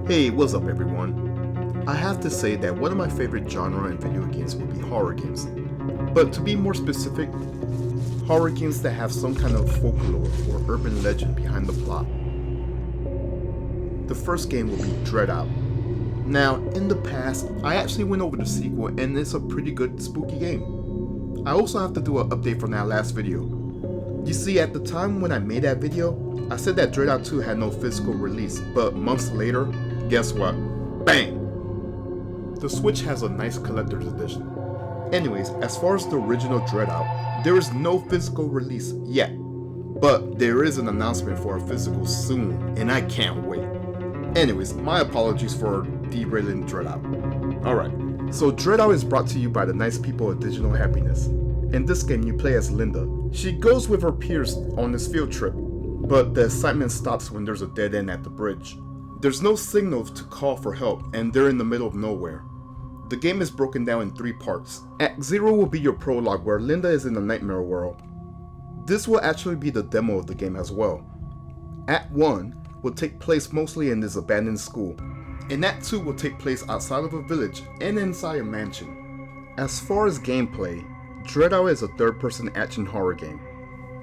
Hey, what's up everyone? I have to say that one of my favorite genre in video games would be horror games. But to be more specific, horror games that have some kind of folklore or urban legend behind the plot. The first game will be DreadOut. Now, in the past, I actually went over the sequel and it's a pretty good spooky game. I also have to do an update from that last video. You see, at the time when I made that video, I said that DreadOut 2 had no physical release, but months later, guess what? Bang! The Switch has a nice collector's edition. Anyways, as far as the original DreadOut, there is no physical release yet, but there is an announcement for a physical soon, and I can't wait. Anyways, my apologies for derailing DreadOut. Alright, so DreadOut is brought to you by the nice people at Digital Happiness. In this game, you play as Linda. She goes with her peers on this field trip, but the excitement stops when there's a dead end at the bridge. There's no signal to call for help, and they're in the middle of nowhere. The game is broken down in 3 parts. Act 0 will be your prologue where Linda is in the nightmare world. This will actually be the demo of the game as well. Act 1 will take place mostly in this abandoned school, and Act 2 will take place outside of a village and inside a mansion. As far as gameplay, DreadOut is a third-person action horror game.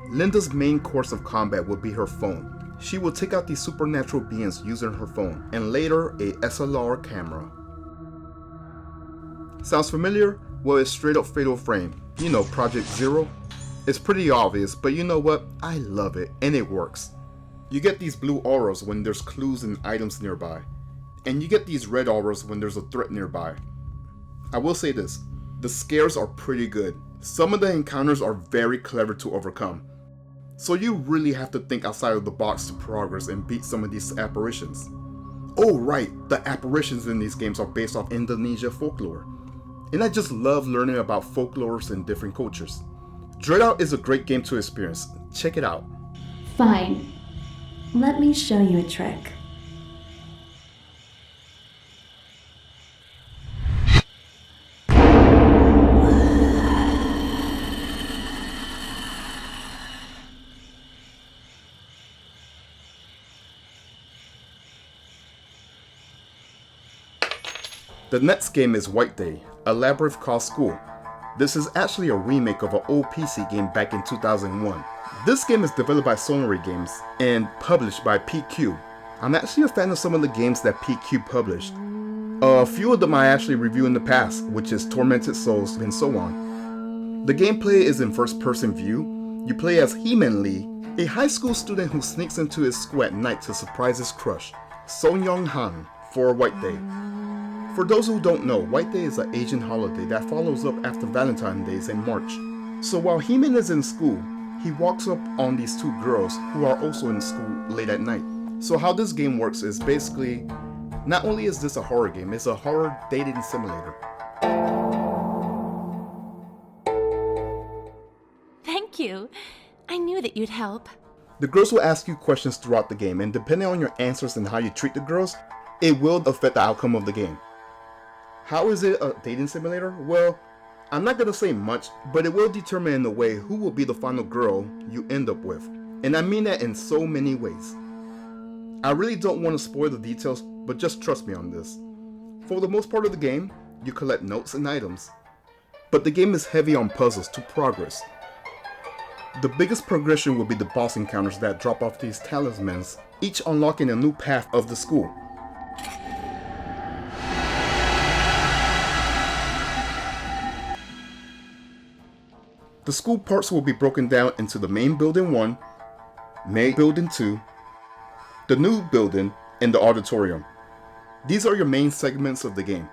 Linda's main course of combat will be her phone. She will take out these supernatural beings using her phone, and later a SLR camera. Sounds familiar? Well, it's straight up Fatal Frame. You know, Project Zero? It's pretty obvious, but you know what? I love it, and it works. You get these blue auras when there's clues and items nearby, and you get these red auras when there's a threat nearby. I will say this, the scares are pretty good. Some of the encounters are very clever to overcome. So you really have to think outside of the box to progress and beat some of these apparitions. Oh right, the apparitions in these games are based off Indonesia folklore. And I just love learning about folklores in different cultures. DreadOut is a great game to experience. Check it out. Fine. Let me show you a trick. The next game is White Day, a Labyrinth Named School. This is actually a remake of an old PC game back in 2001. This game is developed by Sonori Games and published by PQ. I'm actually a fan of some of the games that PQ published. A few of them I actually reviewed in the past, which is Tormented Souls and so on. The gameplay is in first-person view. You play as He-Man Lee, a high school student who sneaks into his school at night to surprise his crush, Song Young Han, for White Day. For those who don't know, White Day is an Asian holiday that follows up after Valentine's Day in March. So while He-Man is in school, he walks up on these 2 girls who are also in school late at night. So how this game works is basically, not only is this a horror game, it's a horror dating simulator. Thank you. I knew that you'd help. The girls will ask you questions throughout the game, and depending on your answers and how you treat the girls, it will affect the outcome of the game. How is it a dating simulator? Well, I'm not gonna say much, but it will determine in a way who will be the final girl you end up with. And I mean that in so many ways. I really don't want to spoil the details, but just trust me on this. For the most part of the game, you collect notes and items. But the game is heavy on puzzles to progress. The biggest progression will be the boss encounters that drop off these talismans, each unlocking a new path of the school. The school parts will be broken down into the main building 1, main building 2, the new building, and the auditorium. These are your main segments of the game.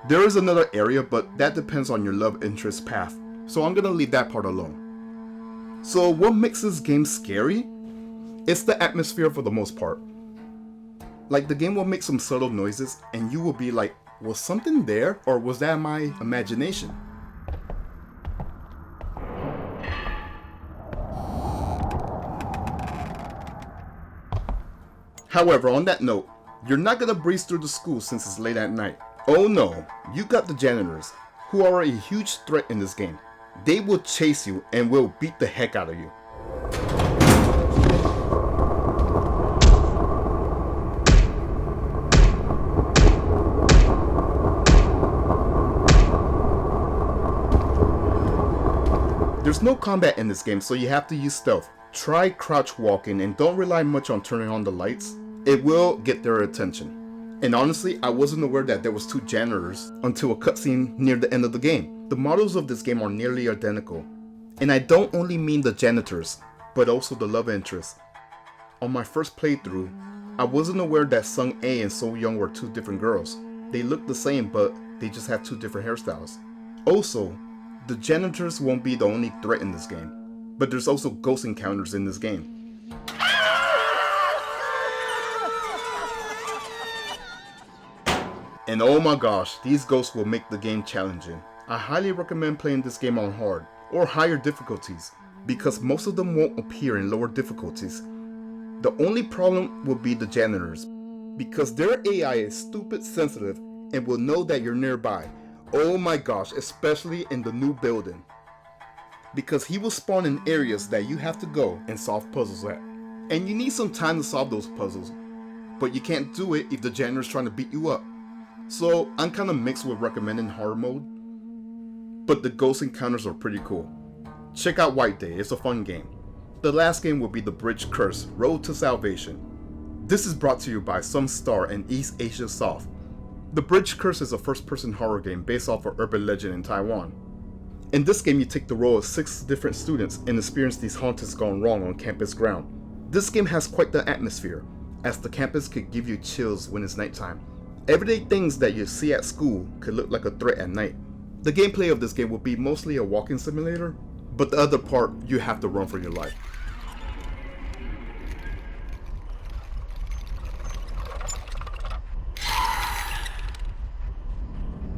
There is another area, but that depends on your love interest path, so I'm gonna leave that part alone. So what makes this game scary? It's the atmosphere for the most part. Like, the game will make some subtle noises and you will be like, was something there, or was that my imagination? However, on that note, you're not gonna breeze through the school since it's late at night. Oh no, you got the janitors, who are a huge threat in this game. They will chase you and will beat the heck out of you. There's no combat in this game, so you have to use stealth. Try crouch walking and don't rely much on turning on the lights. It will get their attention. And honestly, I wasn't aware that there was 2 janitors until a cutscene near the end of the game. The models of this game are nearly identical. And I don't only mean the janitors, but also the love interest. On my first playthrough, I wasn't aware that Sung A and So Young were 2 different girls. They look the same, but they just have 2 different hairstyles. Also, the janitors won't be the only threat in this game, but there's also ghost encounters in this game. And oh my gosh, these ghosts will make the game challenging. I highly recommend playing this game on hard or higher difficulties, because most of them won't appear in lower difficulties. The only problem will be the janitors, because their AI is stupid sensitive and will know that you're nearby. Oh my gosh, especially in the new building. Because he will spawn in areas that you have to go and solve puzzles at. And you need some time to solve those puzzles, but you can't do it if the janitor's trying to beat you up. So I'm kinda mixed with recommending hard mode, but the ghost encounters are pretty cool. Check out White Day, it's a fun game. The last game will be The Bridge Curse: Road to Salvation. This is brought to you by Some Star and East Asia Soft. The Bridge Curse is a first-person horror game based off of urban legend in Taiwan. In this game, you take the role of 6 different students and experience these hauntings gone wrong on campus ground. This game has quite the atmosphere, as the campus could give you chills when it's nighttime. Everyday things that you see at school could look like a threat at night. The gameplay of this game will be mostly a walking simulator, but the other part, you have to run for your life.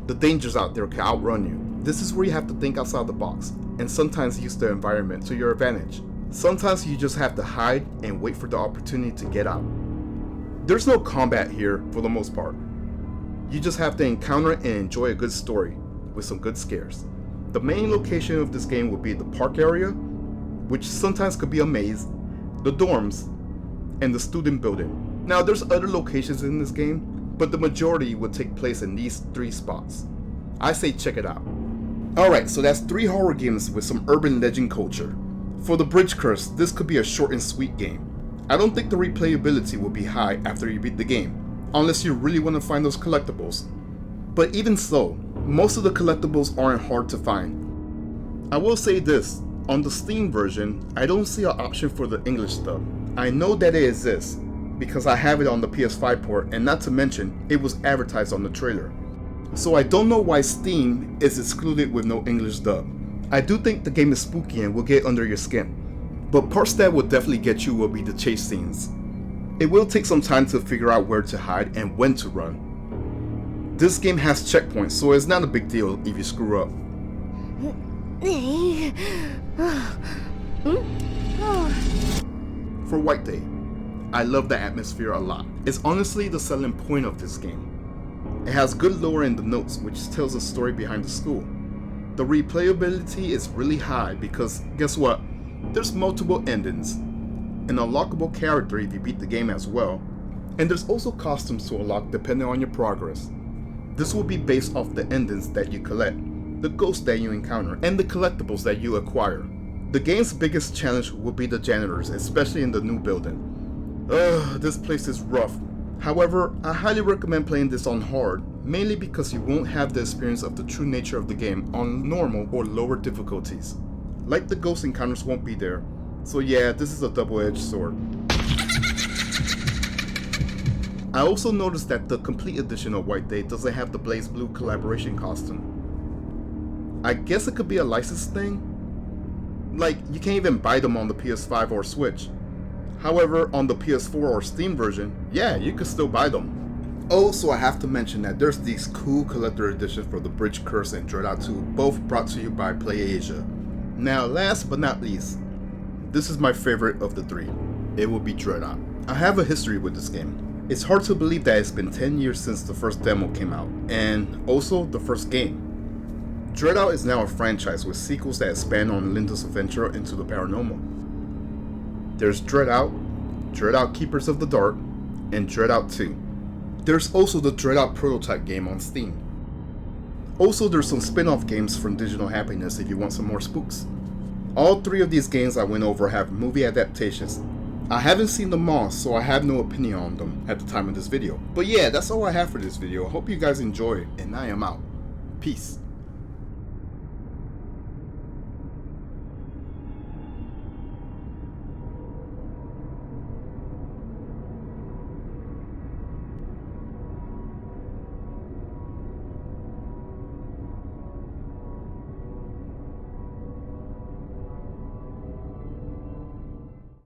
The dangers out there can outrun you. This is where you have to think outside the box, and sometimes use the environment to your advantage. Sometimes you just have to hide and wait for the opportunity to get out. There's no combat here for the most part. You just have to encounter and enjoy a good story with some good scares. The main location of this game will be the park area, which sometimes could be a maze, the dorms, and the student building. Now there's other locations in this game, but the majority will take place in these 3 spots. I say check it out. Alright, so that's 3 horror games with some urban legend culture. For The Bridge Curse, this could be a short and sweet game. I don't think the replayability will be high after you beat the game, unless you really want to find those collectibles. But even so, most of the collectibles aren't hard to find. I will say this, on the Steam version, I don't see an option for the English dub. I know that it exists, because I have it on the PS5 port, and not to mention, it was advertised on the trailer. So I don't know why Steam is excluded with no English dub. I do think the game is spooky and will get under your skin, but parts that will definitely get you will be the chase scenes. It will take some time to figure out where to hide and when to run. This game has checkpoints, so it's not a big deal if you screw up. For White Day, I love the atmosphere a lot. It's honestly the selling point of this game. It has good lore in the notes, which tells a story behind the school. The replayability is really high because, guess what? There's multiple endings, an unlockable character if you beat the game as well, and there's also costumes to unlock depending on your progress. This will be based off the endings that you collect, the ghosts that you encounter, and the collectibles that you acquire. The game's biggest challenge will be the janitors, especially in the new building. This place is rough. However, I highly recommend playing this on hard, mainly because you won't have the experience of the true nature of the game on normal or lower difficulties. Like the ghost encounters won't be there, so yeah, this is a double-edged sword. I also noticed that the complete edition of White Day doesn't have the Blaze Blue collaboration costume. I guess it could be a license thing? Like, you can't even buy them on the PS5 or Switch. However, on the PS4 or Steam version, yeah, you could still buy them. Also, I have to mention that there's these cool collector editions for The Bridge Curse and DreadOut 2, both brought to you by PlayAsia. Now, last but not least, this is my favorite of the 3. It will be DreadOut. I have a history with this game. It's hard to believe that it's been 10 years since the first demo came out, and also the first game. DreadOut is now a franchise with sequels that expand on Linda's adventure into the paranormal. There's DreadOut, DreadOut Keepers of the Dark, and DreadOut 2. There's also the DreadOut prototype game on Steam. Also, there's some spin-off games from Digital Happiness if you want some more spooks. All three of these games I went over have movie adaptations. I haven't seen them all, so I have no opinion on them at the time of this video. But yeah, that's all I have for this video. I hope you guys enjoy it, and I am out. Peace.